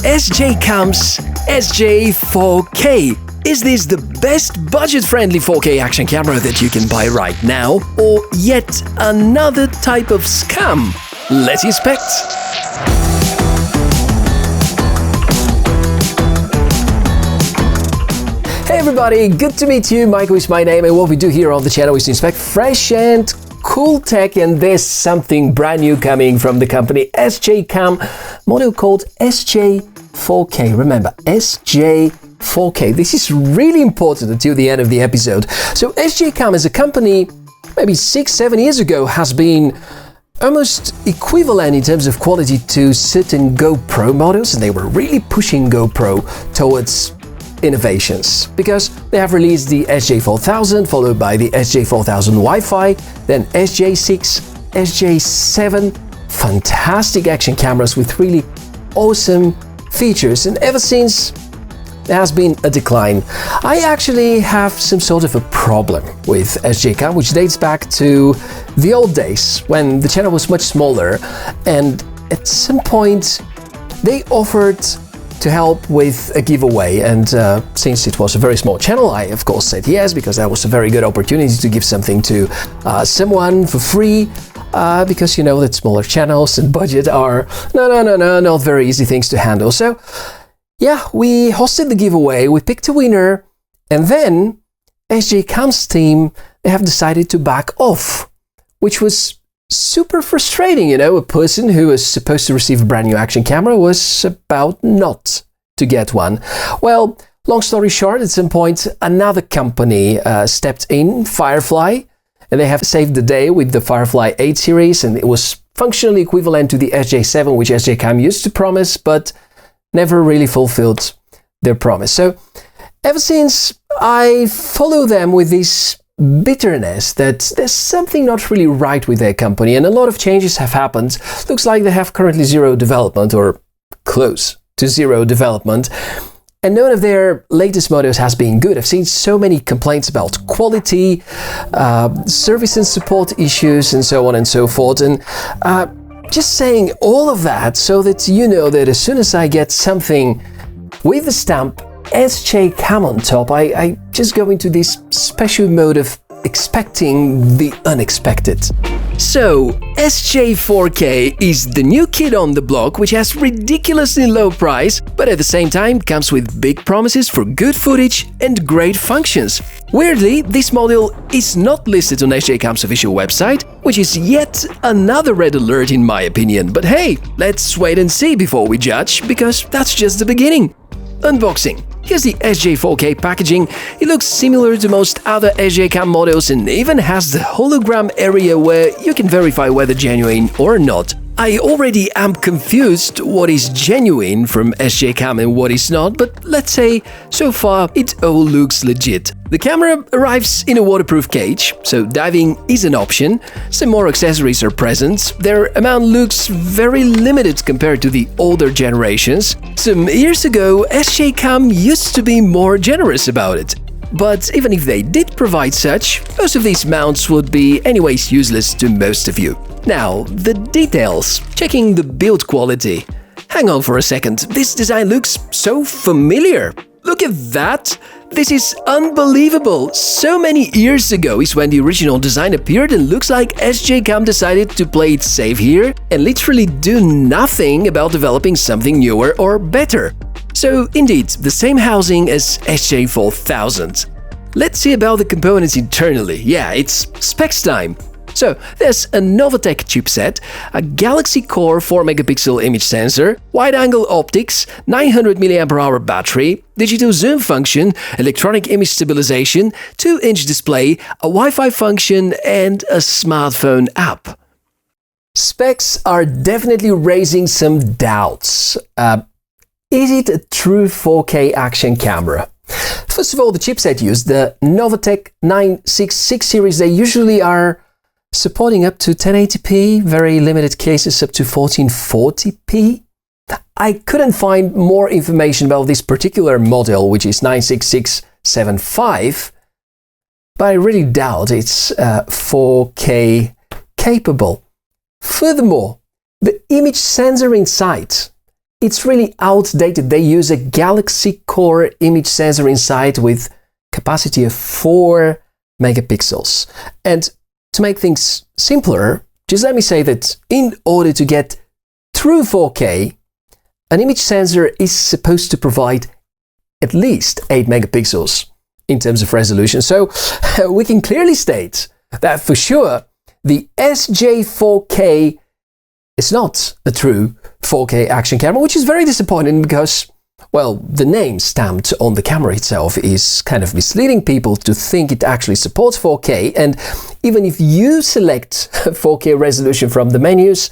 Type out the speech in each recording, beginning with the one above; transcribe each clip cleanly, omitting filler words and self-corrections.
SJCAM's SJ4K. Is this the best budget-friendly 4K action camera that you can buy right now, or yet another type of scam? Let's inspect. Hey everybody, good to meet you. Michael is my name, and what we do here on the channel is to inspect fresh and cool tech, and there's something brand new coming from the company SJCAM, model called SJ4K. Remember, SJ4K. This is really important until the end of the episode. So SJCAM as a company, maybe 6-7 years ago, has been almost equivalent in terms of quality to certain GoPro models, and they were really pushing GoPro towards innovations because they have released the SJ4000, followed by the SJ4000 Wi-Fi, then SJ6, SJ7, fantastic action cameras with really awesome features, and ever since there has been a decline. I actually have some sort of a problem with SJCAM, which dates back to the old days when the channel was much smaller, and at some point they offered to help with a giveaway, and since it was a very small channel, I of course said yes, because that was a very good opportunity to give something to someone for free, because you know that smaller channels and budget are not very easy things to handle. So yeah, we hosted the giveaway, we picked a winner, and then SJCAM's team, they have decided to back off, which was super frustrating. You know, a person who was supposed to receive a brand new action camera was about not to get one. Well, long story short, at some point another company stepped in, Firefly, and they have saved the day with the Firefly 8 series, and it was functionally equivalent to the SJ7, which SJCAM used to promise, but never really fulfilled their promise. So ever since, I follow them with this bitterness that there's something not really right with their company, and a lot of changes have happened. Looks like they have currently zero development, or close to zero development, and none of their latest models has been good. I've seen so many complaints about quality, service and support issues, and so on and so forth, and just saying all of that so that you know that as soon as I get something with the stamp SJCAM on top, I just go into this special mode of expecting the unexpected. So, SJ4K is the new kid on the block, which has ridiculously low price, but at the same time comes with big promises for good footage and great functions. Weirdly, this model is not listed on SJCAM's official website, which is yet another red alert in my opinion. But hey, let's wait and see before we judge, because that's just the beginning. Unboxing. Here's the SJ4K packaging. It looks similar to most other SJCAM models and even has the hologram area where you can verify whether genuine or not. I already am confused what is genuine from SJCAM and what is not, but let's say so far it all looks legit. The camera arrives in a waterproof cage, so diving is an option. Some more accessories are present. Their amount looks very limited compared to the older generations. Some years ago, SJCAM used to be more generous about it. But even if they did provide such, most of these mounts would be anyways useless to most of you. Now, the details. Checking the build quality. Hang on for a second, this design looks so familiar. Look at that! This is unbelievable! So many years ago is when the original design appeared, and looks like SJCAM decided to play it safe here and literally do nothing about developing something newer or better. So indeed, the same housing as SJ4000. Let's see about the components internally. Yeah, it's specs time. So, there's a Novatec chipset, a Galaxy Core 4-megapixel image sensor, wide-angle optics, 900 mAh battery, digital zoom function, electronic image stabilization, 2-inch display, a Wi-Fi function, and a smartphone app. Specs are definitely raising some doubts. Is it a true 4K action camera? First of all, the chipset used, the Novatec 966 series, they usually are supporting up to 1080p, very limited cases up to 1440p. I couldn't find more information about this particular model, which is 96675, but I really doubt it's 4K capable. Furthermore, the image sensor inside it's really outdated. They use a Galaxy Core image sensor inside with capacity of 4 megapixels. And to make things simpler, just let me say that in order to get true 4K, an image sensor is supposed to provide at least 8 megapixels in terms of resolution. So we can clearly state that for sure the SJ4K is not a true 4K action camera, which is very disappointing because, well, the name stamped on the camera itself is kind of misleading people to think it actually supports 4K. And even if you select 4K resolution from the menus,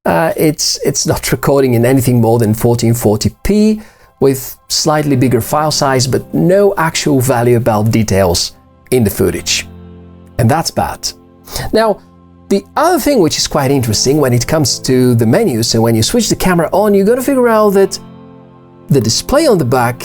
it's not recording in anything more than 1440p with slightly bigger file size, but no actual value about details in the footage. And that's bad. Now, the other thing which is quite interesting when it comes to the menus, so when you switch the camera on, you're going to figure out that the display on the back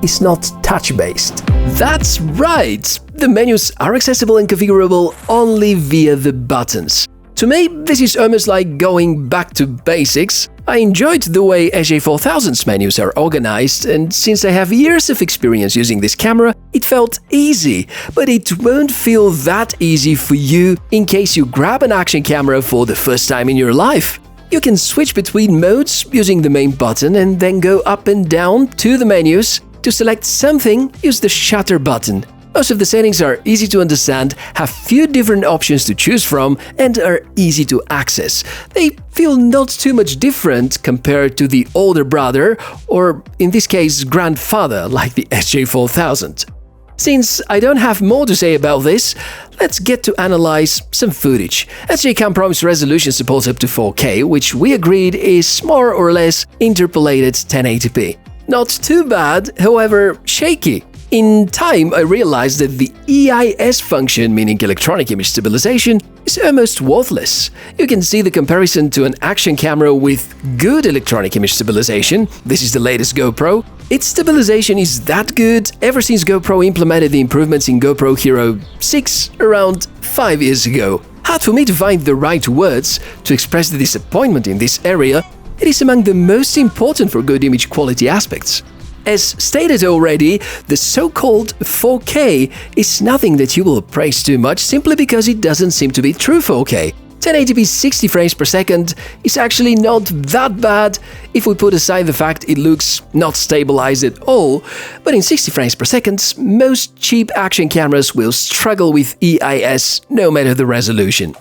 is not touch-based. That's right! The menus are accessible and configurable only via the buttons. To me, this is almost like going back to basics. I enjoyed the way SJ4000's menus are organized, and since I have years of experience using this camera, it felt easy. But it won't feel that easy for you in case you grab an action camera for the first time in your life. You can switch between modes using the main button and then go up and down to the menus. To select something, use the shutter button. Most of the settings are easy to understand, have few different options to choose from, and are easy to access. They feel not too much different compared to the older brother, or in this case grandfather, like the SJ4000. Since I don't have more to say about this, let's get to analyze some footage. SJCAM promised resolution supports up to 4K, which we agreed is more or less interpolated 1080p. Not too bad, however shaky. In time, I realized that the EIS function, meaning electronic image stabilization, is almost worthless. You can see the comparison to an action camera with good electronic image stabilization. This is the latest GoPro. Its stabilization is that good ever since GoPro implemented the improvements in GoPro Hero 6 around 5 years ago. Hard for me to find the right words to express the disappointment in this area. It is among the most important for good image quality aspects. As stated already, the so-called 4K is nothing that you will praise too much simply because it doesn't seem to be true 4K. 1080p 60 frames per second is actually not that bad if we put aside the fact it looks not stabilized at all, but in 60 frames per second, most cheap action cameras will struggle with EIS no matter the resolution.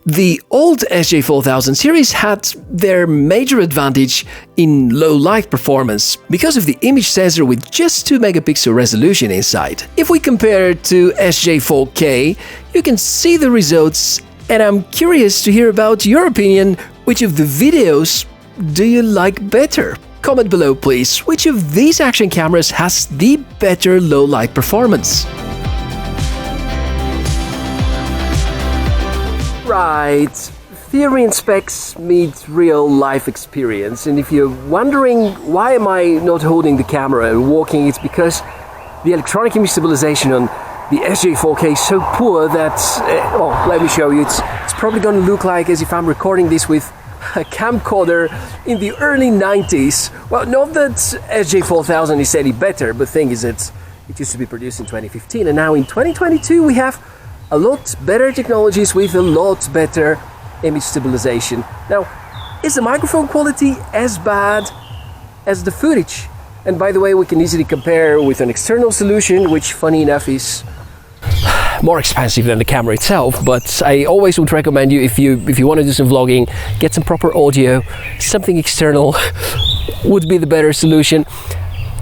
The old SJ4000 series had their major advantage in low light performance because of the image sensor with just 2 megapixel resolution inside. If we compare to SJ4K, you can see the results, and I'm curious to hear about your opinion. Which of the videos do you like better? Comment below please, which of these action cameras has the better low light performance? Right, theory and specs meet real life experience, and if you're wondering why am I not holding the camera and walking, it's because the electronic image stabilization on the SJ4K is so poor that, let me show you, it's probably going to look like as if I'm recording this with a camcorder in the early 90s. Well, not that SJ4000 is any better, but the thing is that it used to be produced in 2015, and now in 2022 we have a lot better technologies with a lot better image stabilization. Now, is the microphone quality as bad as the footage? And by the way, we can easily compare with an external solution, which funny enough is more expensive than the camera itself, but I always would recommend you, if you want to do some vlogging, get some proper audio. Something external would be the better solution.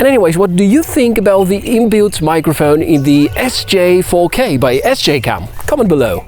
And anyways, what do you think about the inbuilt microphone in the SJ4K by SJCAM? Comment below.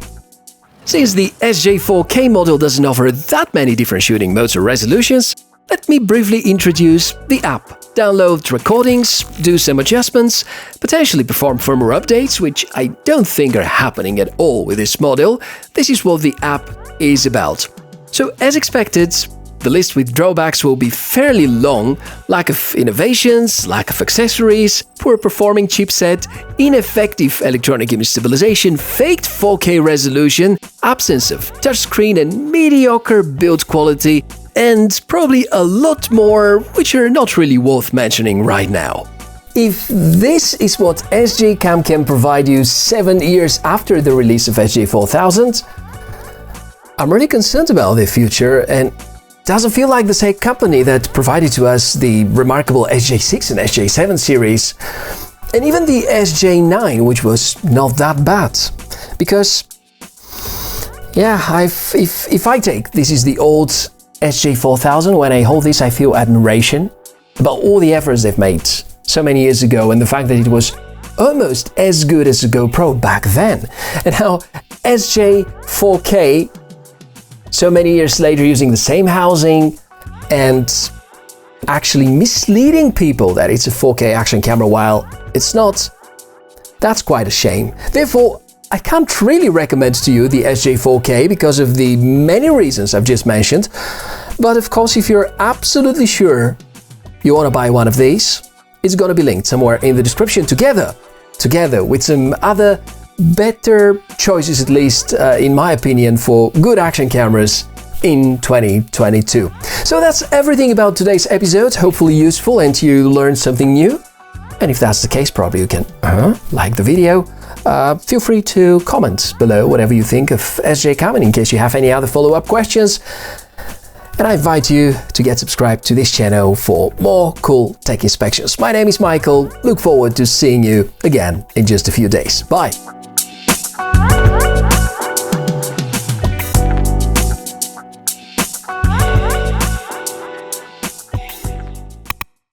Since the SJ4K model doesn't offer that many different shooting modes or resolutions, let me briefly introduce the app. Download recordings, do some adjustments, potentially perform firmware updates, which I don't think are happening at all with this model. This is what the app is about. So as expected, the list with drawbacks will be fairly long: lack of innovations, lack of accessories, poor performing chipset, ineffective electronic image stabilization, faked 4K resolution, absence of touchscreen and mediocre build quality. and probably a lot more which are not really worth mentioning right now. If this is what SJCAM can provide you 7 years after the release of SJ4000, I'm really concerned about the future, and doesn't feel like the same company that provided to us the remarkable SJ6 and SJ7 series, and even the SJ9, which was not that bad. Because, yeah, if I take this is the old SJ4000, when I hold this I feel admiration about all the efforts they've made so many years ago, and the fact that it was almost as good as a GoPro back then. And how SJ4K, so many years later, using the same housing and actually misleading people that it's a 4K action camera while it's not, that's quite a shame. Therefore, I can't really recommend to you the SJ4K because of the many reasons I've just mentioned. But of course, if you're absolutely sure you want to buy one of these, it's going to be linked somewhere in the description together with some other better choices, at least in my opinion, for good action cameras in 2022. So that's everything about today's episode, hopefully useful and you learned something new. And if that's the case, probably you can like the video. Feel free to comment below whatever you think of SJCAM, and in case you have any other follow-up questions. And I invite you to get subscribed to this channel for more cool tech inspections. My name is Michael. Look forward to seeing you again in just a few days. Bye!